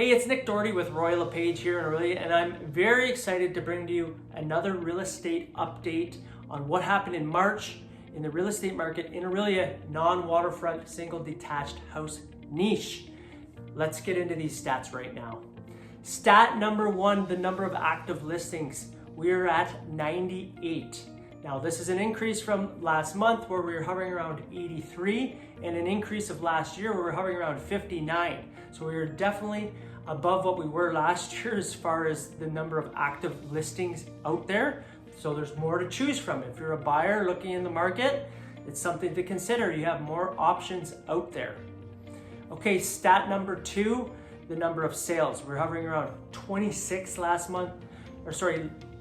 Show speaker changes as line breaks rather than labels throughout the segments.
Hey, it's Nick Doherty with Royal LePage here in Orillia, and I'm very excited to bring to you another real estate update on what happened in March in the real estate market in Orillia, non-waterfront single detached house niche. Let's get into these stats right now. Stat number one, the number of active listings. We're at 98. Now this is an increase from last month where we were hovering around 83 and an increase of last year where we were hovering around 59. So we were definitely above what we were last year as far as the number of active listings out there. So there's more to choose from. If you're a buyer looking in the market, it's something to consider. You have more options out there. Okay, stat number two, the number of sales. We're hovering around 26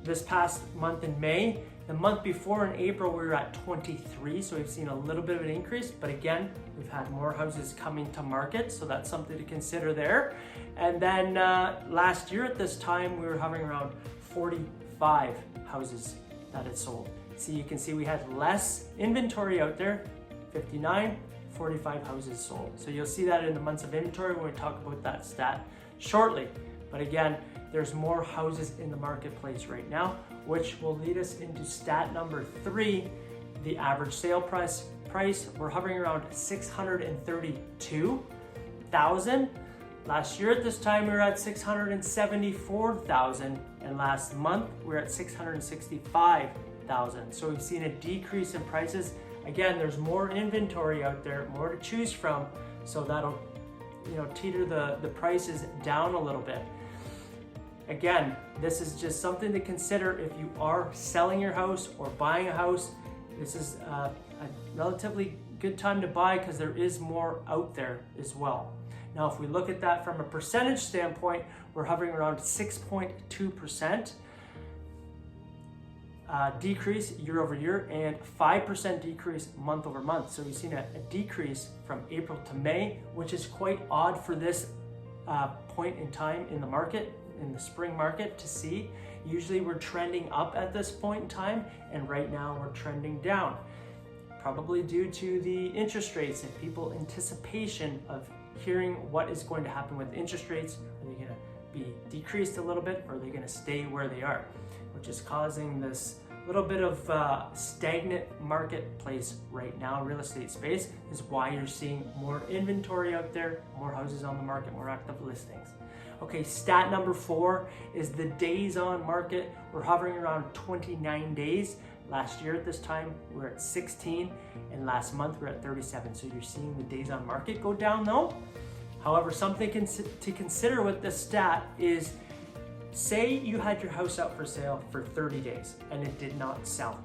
this past month in May. The month before in April, we were at 23, so we've seen a little bit of an increase, but again, we've had more houses coming to market, so that's something to consider there. And then last year at this time, we were hovering around 45 houses that had sold. So you can see we had less inventory out there, 59, 45 houses sold. So you'll see that in the months of inventory when we talk about that stat shortly. But again, there's more houses in the marketplace right now, which will lead us into stat number three, the average sale price. We're hovering around 632,000. Last year at this time, we were at 674,000. And last month, we're at 665,000. So we've seen a decrease in prices. Again, there's more inventory out there, more to choose from. So that'll, teeter the prices down a little bit. Again, this is just something to consider if you are selling your house or buying a house. This is a relatively good time to buy because there is more out there as well. Now, if we look at that from a percentage standpoint, we're hovering around 6.2% decrease year over year and 5% decrease month over month. So we've seen a decrease from April to May, which is quite odd for this point in time in the market, in the spring market to see. Usually we're trending up at this point in time, and right now we're trending down. Probably due to the interest rates and people anticipation of hearing what is going to happen with interest rates. Are they going to be decreased a little bit, or are they going to stay where they are? Which is causing this little bit of stagnant marketplace right now. Real estate space is why you're seeing more inventory out there, more houses on the market, more active listings. Okay, stat number four is the days on market. We're hovering around 29 days. Last year at this time, we were at 16, and last month we we're at 37. So you're seeing the days on market go down though. However, something to consider with this stat is, say you had your house up for sale for 30 days and it did not sell.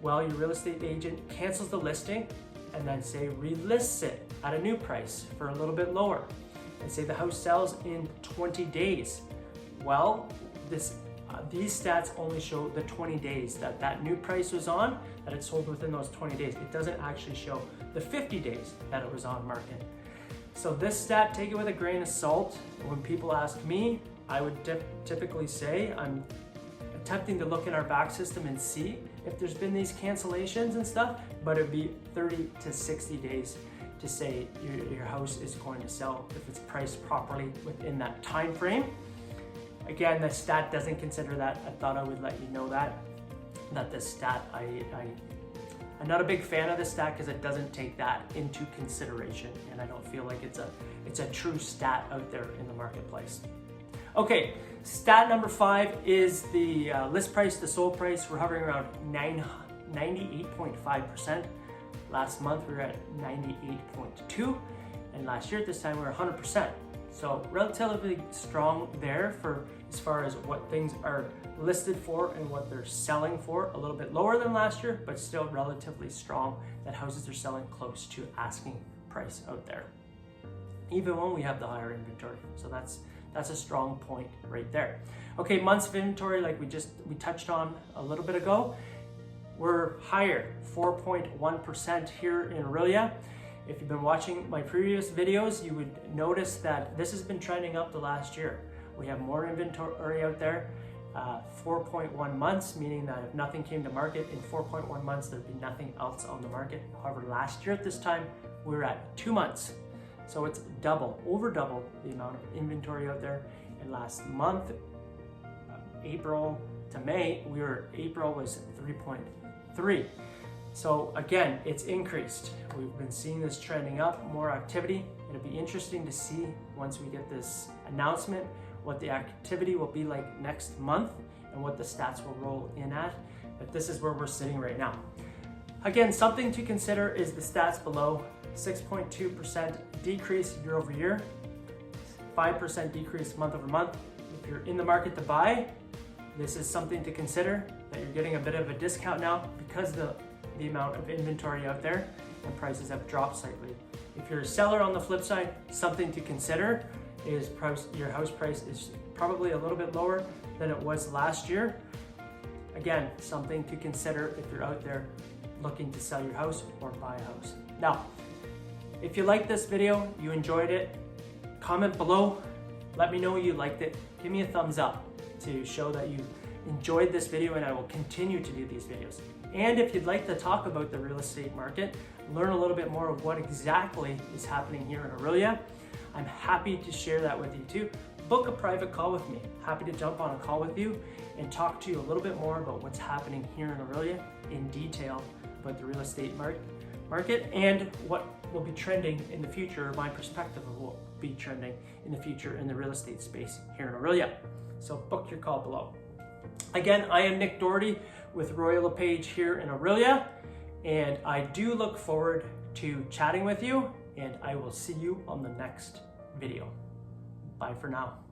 Well, your real estate agent cancels the listing and then say relists it at a new price for a little bit lower. And say the house sells in 20 days. Well, these stats only show the 20 days that new price was on, that it sold within those 20 days. It doesn't actually show the 50 days that it was on market. So this stat, take it with a grain of salt. When people ask me, I would typically say I'm attempting to look in our back system and see if there's been these cancellations and stuff, but it'd be 30 to 60 days to say your house is going to sell if it's priced properly within that time frame. Again, the stat doesn't consider that. I thought I would let you know that this stat, I'm not a big fan of this stat because it doesn't take that into consideration, and I don't feel like it's a true stat out there in the marketplace. Okay, stat number five is the list price to sold price. We're hovering around 98.5%. Last month we were at 98.2, and last year at this time we were 100%. So relatively strong there for as far as what things are listed for and what they're selling for. A little bit lower than last year, but still relatively strong that houses are selling close to asking price out there, even when we have the higher inventory. So that's a strong point right there. Okay, months of inventory, like we touched on a little bit ago, we're higher, 4.1% here in Orillia. If you've been watching my previous videos, you would notice that this has been trending up the last year. We have more inventory out there, 4.1 months, meaning that if nothing came to market in 4.1 months, there'd be nothing else on the market. However, last year at this time, we were at 2 months So it's over double the amount of inventory out there. And last month, April to May, April was 3.3. So again, it's increased. We've been seeing this trending up, more activity. It'll be interesting to see once we get this announcement what the activity will be like next month and what the stats will roll in at. But this is where we're sitting right now. Again, something to consider is the stats below. 6.2% decrease year over year, 5% decrease month over month. If you're in the market to buy, this is something to consider, that you're getting a bit of a discount now because the amount of inventory out there and prices have dropped slightly. If you're a seller on the flip side, something to consider is your house price is probably a little bit lower than it was last year. Again, something to consider if you're out there looking to sell your house or buy a house. Now, if you liked this video, you enjoyed it, comment below, let me know you liked it, give me a thumbs up to show that you enjoyed this video, and I will continue to do these videos. And if you'd like to talk about the real estate market, learn a little bit more of what exactly is happening here in Orillia, I'm happy to share that with you too. Book a private call with me. Happy to jump on a call with you and talk to you a little bit more about what's happening here in Orillia in detail about the real estate market and what will be trending in the future, or my perspective of what will be trending in the future in the real estate space here in Orillia. So book your call below. Again, I am Nick Doherty with Royal LePage here in Orillia, and I do look forward to chatting with you, and I will see you on the next video. Bye for now.